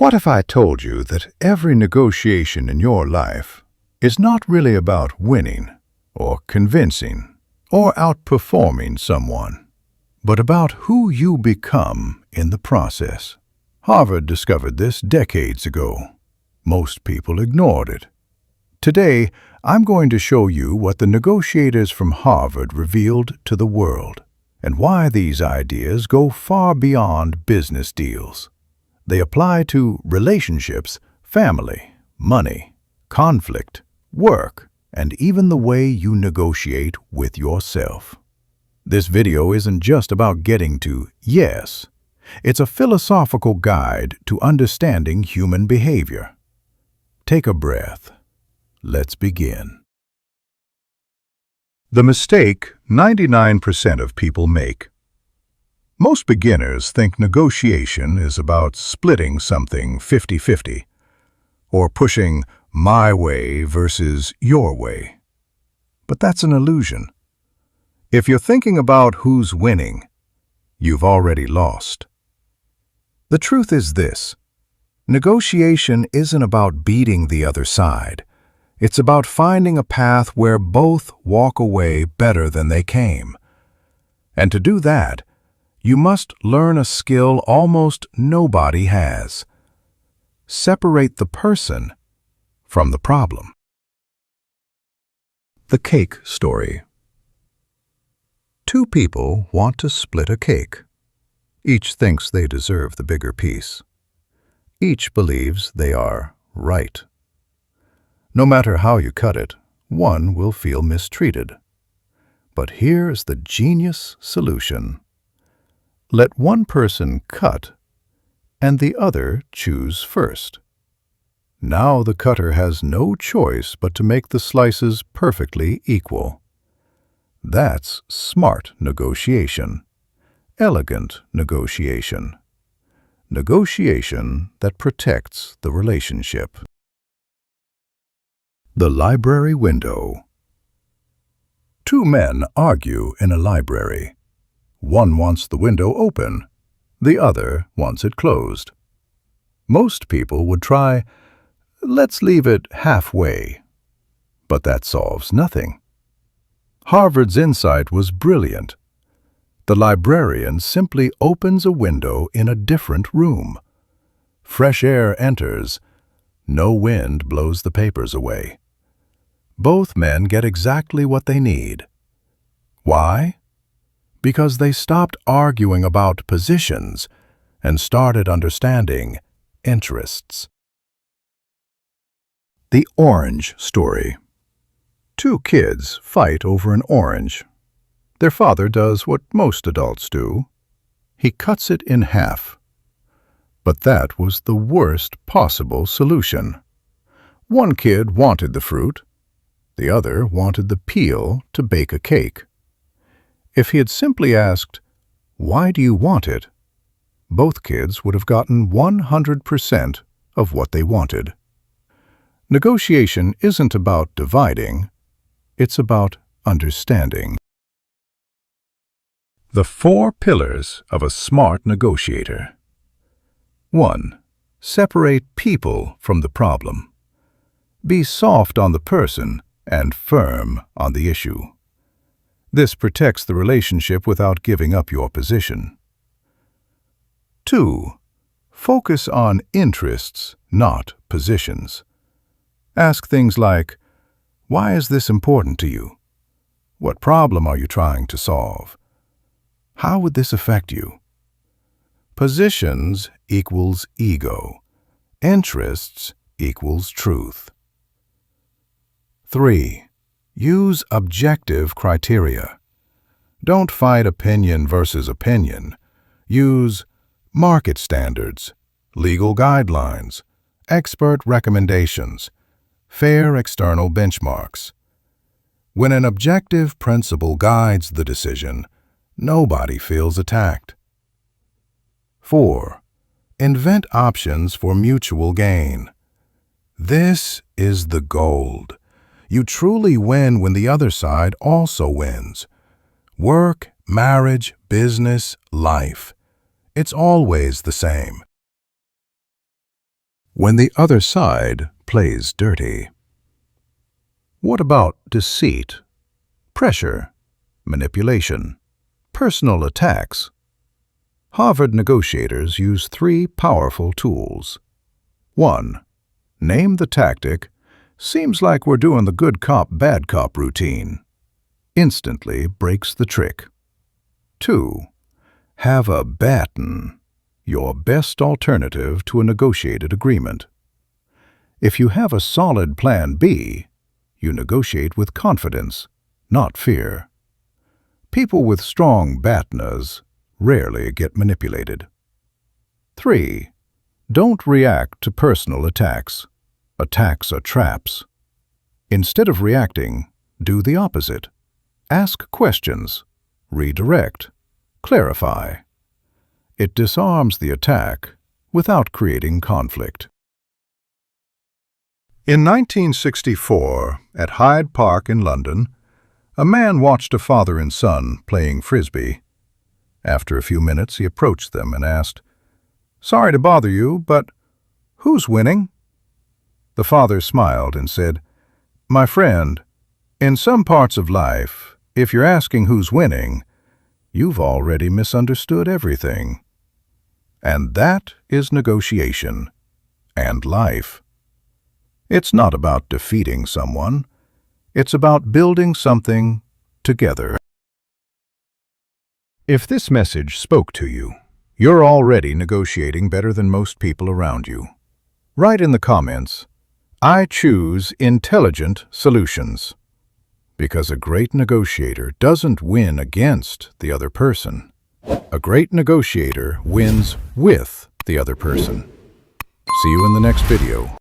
What if I told you that every negotiation in your life is not really about winning or convincing or outperforming someone, but about who you become in the process? Harvard discovered this decades ago. Most people ignored it. Today, I'm going to show you what the negotiators from Harvard revealed to the world, and why these ideas go far beyond business deals. They apply to relationships, family, money, conflict, work, and even the way you negotiate with yourself. This video isn't just about getting to yes. It's a philosophical guide to understanding human behavior. Take a breath. Let's begin. The mistake 99% of people make. Most beginners think negotiation is about splitting something 50-50, or pushing my way versus your way. But that's an illusion. If you're thinking about who's winning, you've already lost. The truth is this: negotiation isn't about beating the other side. It's about finding a path where both walk away better than they came. And to do that, you must learn a skill almost nobody has. Separate the person from the problem. The cake story. Two people want to split a cake. Each thinks they deserve the bigger piece. Each believes they are right. No matter how you cut it, one will feel mistreated. But here's the genius solution. Let one person cut, and the other choose first. Now the cutter has no choice but to make the slices perfectly equal. That's smart negotiation, elegant negotiation, negotiation that protects the relationship. The library window. Two men argue in a library. One wants the window open, the other wants it closed. Most people would try, let's leave it halfway. But that solves nothing. Harvard's insight was brilliant. The librarian simply opens a window in a different room. Fresh air enters. No wind blows the papers away. Both men get exactly what they need. Why? Because they stopped arguing about positions and started understanding interests. The orange story. Two kids fight over an orange. Their father does what most adults do. He cuts it in half. But that was the worst possible solution. One kid wanted the fruit. The other wanted the peel to bake a cake. If he had simply asked, "Why do you want it?" both kids would have gotten 100% of what they wanted. Negotiation isn't about dividing, it's about understanding. The 4 pillars of a smart negotiator. 1. Separate people from the problem. Be soft on the person and firm on the issue. This protects the relationship without giving up your position. 2. Focus on interests, not positions. Ask things like, why is this important to you? What problem are you trying to solve? How would this affect you? Positions equals ego. Interests equals truth. 3. Use objective criteria. Don't fight opinion versus opinion. Use market standards, legal guidelines, expert recommendations, fair external benchmarks. When an objective principle guides the decision, nobody feels attacked. 4. Invent options for mutual gain. This is the gold. You truly win when the other side also wins. Work, marriage, business, life. It's always the same. when the other side plays dirty? What about deceit, pressure, manipulation, personal attacks? Harvard negotiators use 3 powerful tools. 1. Name the tactic. Seems like we're doing the good cop, bad cop routine. Instantly breaks the trick. 2. Have a baton, your best alternative to a negotiated agreement. If you have a solid plan B, you negotiate with confidence, not fear. People with strong batanas rarely get manipulated. 3. Don't react to personal attacks. Attacks are traps. Instead of reacting, do the opposite. Ask questions, redirect, clarify. It disarms the attack without creating conflict. In 1964, at Hyde Park in London, a man watched a father and son playing frisbee. After a few minutes, he approached them and asked, "Sorry to bother you, but who's winning?" The father smiled and said, "My friend, in some parts of life, if you're asking who's winning, you've already misunderstood everything." And that is negotiation and life. It's not about defeating someone. It's about building something together. If this message spoke to you, you're already negotiating better than most people around you. Write in the comments, "I choose intelligent solutions." Because a great negotiator doesn't win against the other person. A great negotiator wins with the other person. See you in the next video.